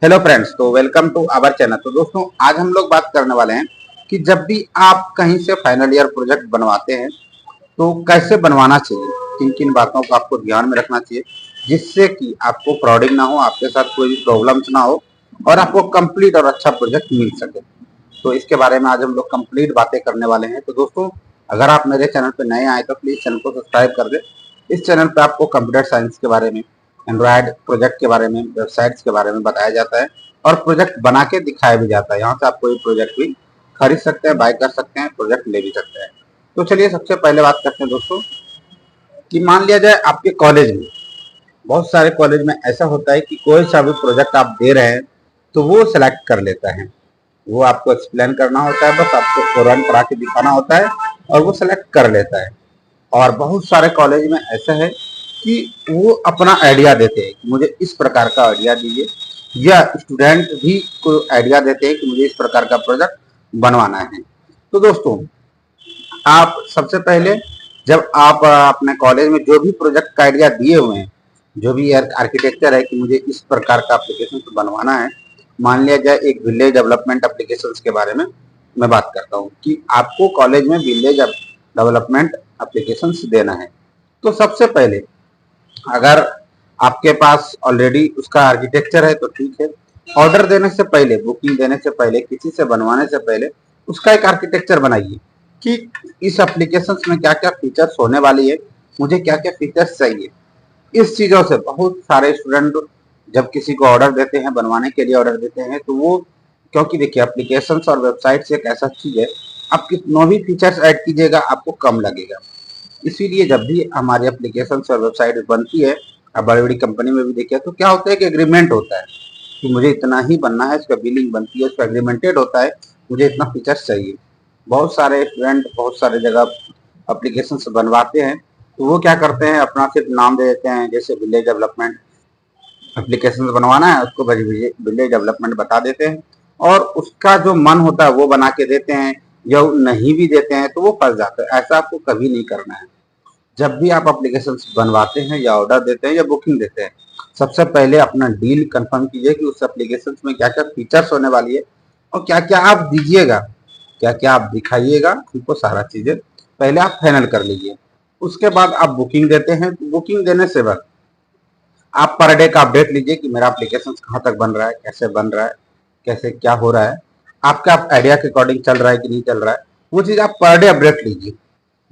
Hello friends, तो welcome to our channel. तो दोस्तों, आज हम लोग बात करने वाले हैं कि जब भी आप कहीं से फाइनल ईयर प्रोजेक्ट बनवाते हैं तो कैसे बनवाना चाहिए, किन किन बातों को आपको ध्यान में रखना चाहिए जिससे कि आपको फ्रॉडिंग ना हो, आपके साथ कोई भी प्रॉब्लम्स ना हो और आपको कंप्लीट और अच्छा प्रोजेक्ट मिल सके। तो इसके बारे में आज हम लोग कंप्लीट बातें करने वाले हैं। तो दोस्तों, अगर आप मेरे चैनल पर नए आए तो प्लीज चैनल को सब्सक्राइब कर दें। इस चैनल पर आपको कंप्यूटर साइंस के बारे में, एंड्रॉयड प्रोजेक्ट के बारे में, वेबसाइट्स के बारे में बताया जाता है और प्रोजेक्ट बना के दिखाया भी जाता है। यहाँ से आप कोई प्रोजेक्ट भी खरीद सकते हैं, बाय कर सकते हैं, प्रोजेक्ट ले भी सकते हैं। तो चलिए सबसे पहले बात करते हैं दोस्तों कि मान लिया जाए आपके कॉलेज में, बहुत सारे कॉलेज में ऐसा होता है कि कोई सा भी प्रोजेक्ट आप दे रहे हैं तो वो सिलेक्ट कर लेता है। वो आपको एक्सप्लेन करना होता है, बस आपको रन करा के दिखाना होता है और वो सिलेक्ट कर लेता है। और बहुत सारे कॉलेज में ऐसा है कि वो अपना आइडिया देते हैं कि मुझे इस प्रकार का आइडिया दीजिए, या स्टूडेंट भी को आइडिया देते हैं कि मुझे इस प्रकार का प्रोजेक्ट बनवाना है। तो दोस्तों, आप सबसे पहले जब आप अपने कॉलेज में जो भी प्रोजेक्ट का आइडिया दिए हुए हैं, जो भी आर्किटेक्चर है कि मुझे इस प्रकार का एप्लीकेशन बनवाना है, मान लिया जाए एक विलेज डेवलपमेंट एप्लीकेशन के बारे में मैं बात करता हूँ कि आपको कॉलेज में विलेज डेवलपमेंट एप्लीकेशन देना है। तो सबसे पहले, अगर आपके पास ऑलरेडी उसका आर्किटेक्चर है तो ठीक है। ऑर्डर देने से पहले, बुकिंग देने से पहले, किसी से बनवाने से पहले उसका एक आर्किटेक्चर बनाइए कि इस एप्लीकेशन में क्या क्या फीचर्स होने वाली है, मुझे क्या क्या फीचर्स चाहिए। इस चीजों से बहुत सारे स्टूडेंट जब किसी को ऑर्डर देते हैं, बनवाने के लिए ऑर्डर देते हैं, तो वो, क्योंकि देखिए एप्लीकेशंस और वेबसाइट्स एक ऐसा चीज है, आप कितनों भी फीचर्स ऐड कीजिएगा आपको कम लगेगा। इसीलिए जब भी हमारी एप्लीकेशन और वेबसाइट बनती है, अब बड़ी बड़ी कंपनी में भी देखिए तो क्या होता है कि एग्रीमेंट होता है कि मुझे इतना ही बनना है, इसका बिलिंग बनती है, उसका एग्रीमेंटेड होता है, मुझे इतना फीचर्स चाहिए। बहुत सारे स्टूडेंट बहुत सारे जगह एप्लीकेशन बनवाते हैं तो वो क्या करते हैं, अपना सिर्फ नाम दे देते हैं, जैसे विलेज डेवलपमेंट एप्लीकेशन बनवाना है उसको विलेज डेवलपमेंट बता देते हैं और उसका जो मन होता है वो बना के देते हैं, या नहीं भी देते हैं तो वो फंस जाता है। ऐसा आपको कभी नहीं करना है। जब भी आप एप्लीकेशन बनवाते हैं या ऑर्डर देते हैं या बुकिंग देते हैं, सबसे पहले अपना डील कंफर्म कीजिए कि उस एप्लीकेशन में क्या क्या फीचर्स होने वाली है और क्या क्या आप दीजिएगा, क्या क्या आप दिखाइएगा, उनको सारा चीजें पहले आप फाइनल कर लीजिए। उसके बाद आप बुकिंग देते हैं। बुकिंग देने से बाद आप पर डे का अपडेट लीजिए कि मेरा एप्लीकेशन कहाँ तक बन रहा है, कैसे बन रहा है, कैसे क्या हो रहा है, आपका आइडिया के अकॉर्डिंग चल रहा है कि नहीं चल रहा है, वो चीज आप पर डे अपडेट लीजिए।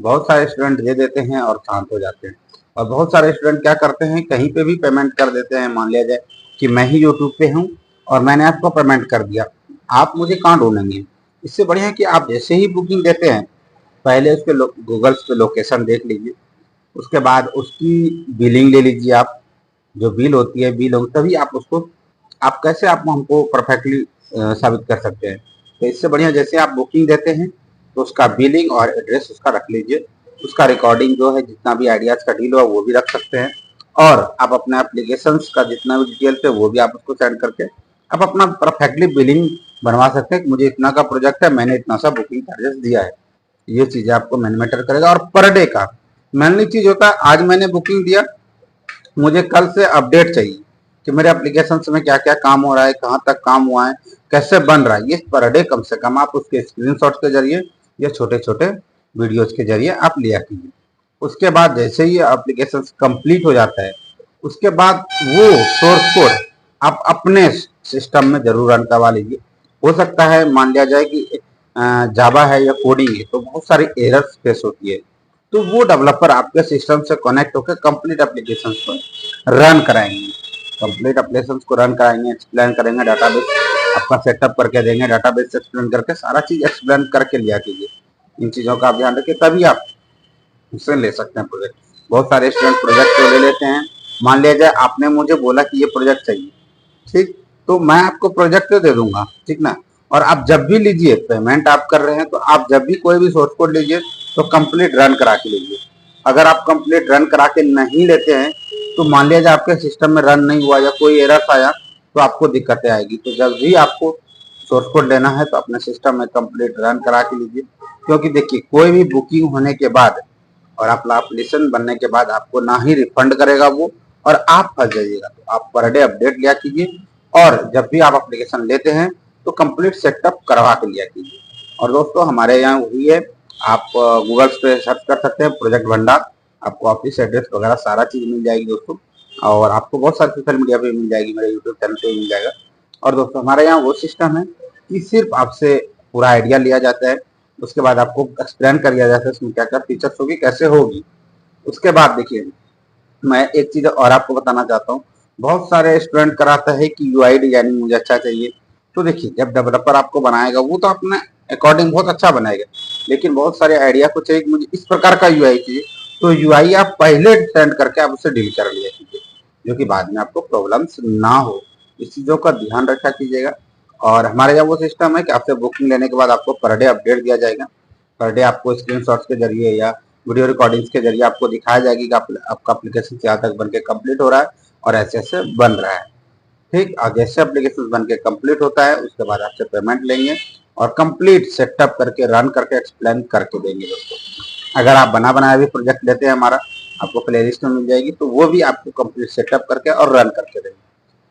बहुत सारे स्टूडेंट दे देते हैं और शांत हो जाते हैं, और बहुत सारे स्टूडेंट क्या करते हैं, कहीं पे भी पेमेंट कर देते हैं। मान लिया जाए कि मैं ही यूट्यूब पे हूँ और मैंने आपको पेमेंट कर दिया, आप मुझे कहाँ ढूंढेंगे। इससे बढ़िया है कि आप जैसे ही बुकिंग देते हैं पहले उसके गूगल पे लोकेशन देख लीजिए, उसके बाद उसकी बिलिंग ले लीजिए। आप जो बिल होती है, बिल होगी तभी आप उसको, आप कैसे आप हमको परफेक्टली साबित कर सकते हैं। तो इससे बढ़िया जैसे आप बुकिंग देते हैं तो उसका बिलिंग और एड्रेस उसका रख लीजिए, उसका रिकॉर्डिंग जो है जितना भी आइडियाज का डील हो वो भी रख सकते हैं, और आप अपने एप्लीकेशन का जितना भी डिटेल्स है वो भी आप उसको सेंड करके आप अपना परफेक्टली बिलिंग बनवा सकते हैं कि मुझे इतना का प्रोजेक्ट है, मैंने इतना सा बुकिंग चार्जेस दिया है। ये चीजें आपको मैटर करेगा। और पर डे का मेनली चीज होता है, आज मैंने बुकिंग दिया, मुझे कल से अपडेट चाहिए कि मेरे एप्लीकेशन में क्या क्या काम हो रहा है, कहाँ तक काम हुआ है, कैसे बन रहा है। ये पर डे कम से कम आप उसके स्क्रीनशॉट के जरिए या छोटे छोटे वीडियोज के जरिए आप लिया कीजिए। उसके बाद जैसे ही एप्लीकेशन कंप्लीट हो जाता है, उसके बाद वो सोर्स कोड आप अपने सिस्टम में जरूर रन करवा लीजिए। हो सकता है मान लिया जाए कि जावा है या कोडिंग है तो बहुत सारी एरर्स फेस होती है, तो वो डेवलपर आपके सिस्टम से कनेक्ट होकर कंप्लीट एप्लीकेशन को रन कराएंगे, कंप्लीट एप्लीकेशन को रन कराएंगे, एक्सप्लेन करेंगे, डाटाबेस आपका सेटअप करके देंगे, डाटाबेस एक्सप्लेन करके सारा चीज एक्सप्लेन करके लिया कीजिए। इन चीजों का आप ध्यान रखिए, तभी आप उससे ले सकते हैं प्रोजेक्ट। बहुत सारे स्टूडेंट प्रोजेक्ट तो ले लेते हैं। मान लिया जाए आपने मुझे बोला कि ये प्रोजेक्ट चाहिए, ठीक, तो मैं आपको प्रोजेक्ट दे दूंगा, ठीक ना। और आप जब भी लीजिए, पेमेंट आप कर रहे हैं तो आप जब भी कोई भी सोर्स कोड लीजिए तो कंप्लीट रन करा के लीजिए। अगर आप कंप्लीट रन करा के नहीं लेते हैं तो मान लिया जाए आपके सिस्टम में रन नहीं हुआ या कोई एरर आया तो आपको दिक्कतें आएगी। तो जब भी आपको सोर्स कोड लेना है तो अपने सिस्टम में कंप्लीट रन करा के लीजिए, क्योंकि देखिए कोई भी बुकिंग होने के बाद और आप एप्लीकेशन बनने के बाद आपको ना ही रिफंड करेगा वो, और आप फंस जाइएगा। तो आप पर डे अपडेट लिया कीजिए, और जब भी आप एप्लीकेशन लेते हैं तो कंप्लीट सेटअप करवा के लिया कीजिए। और दोस्तों हमारे यहाँ वही है, आप गूगल पे सर्च कर सकते हैं प्रोजेक्ट भंडार, आपको ऑफिस एड्रेस वगैरह सारा चीज मिल जाएगी दोस्तों। और आपको बहुत सारे सोशल मीडिया पे मिल जाएगी, मेरे यूट्यूब चैनल पे मिल जाएगा। और दोस्तों हमारे यहाँ वो सिस्टम है कि सिर्फ आपसे पूरा आइडिया लिया जाता है, उसके बाद आपको एक्सप्लेन कर दिया जाता है इसमें क्या क्या फीचर्स होगी, कैसे होगी। उसके बाद देखिए, मैं एक चीज और आपको बताना चाहता हूँ। बहुत सारे स्टूडेंट कराता है कि यूआई डिजाइनिंग मुझे अच्छा चाहिए। तो देखिए, जब डेवलपर आपको बनाएगा वो तो अपने अकॉर्डिंग बहुत अच्छा बनाएगा, लेकिन बहुत सारे आइडिया को चाहिए कि मुझे इस प्रकार का यूआई चाहिए, तो यूआई आप पहले सेंड करके आप उससे डील कर लिया कीजिए, जो कि बाद में आपको प्रॉब्लम्स ना हो। इस चीजों का ध्यान रखा कीजिएगा। और हमारे यहाँ वो सिस्टम है कि आपसे बुकिंग लेने के बाद आपको पर डे अपडेट दिया जाएगा। पर डे आपको स्क्रीनशॉट्स के जरिए या वीडियो रिकॉर्डिंग्स के जरिए आपको दिखाया जाएगी कि आपका एप्लीकेशन क्या तक बन के कंप्लीट हो रहा है और ऐसे ऐसे बन रहा है। ठीक, और जैसे एप्लीकेशन बन के कंप्लीट होता है उसके बाद आपसे पेमेंट लेंगे और कंप्लीट सेटअप करके रन करके एक्सप्लेन करके देंगे दोस्तों। अगर आप बना बनाया भी प्रोजेक्ट लेते हैं हमारा, आपको प्ले लिस्ट में मिल जाएगी, तो वो भी आपको कंप्लीट सेटअप करके और रन करके देंगे।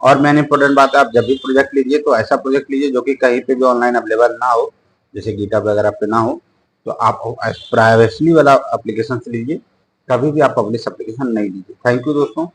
और मेन इंपॉर्टेंट बात है, आप जब भी प्रोजेक्ट लीजिए तो ऐसा प्रोजेक्ट लीजिए जो कि कहीं पे भी ऑनलाइन अवेलेबल ना हो, जैसे गिटहब वगैरह पे ना हो। तो आप प्राइवेसी वाला एप्लीकेशन से लीजिए, कभी भी आप पब्लिश एप्लीकेशन नहीं लीजिए। थैंक यू दोस्तों।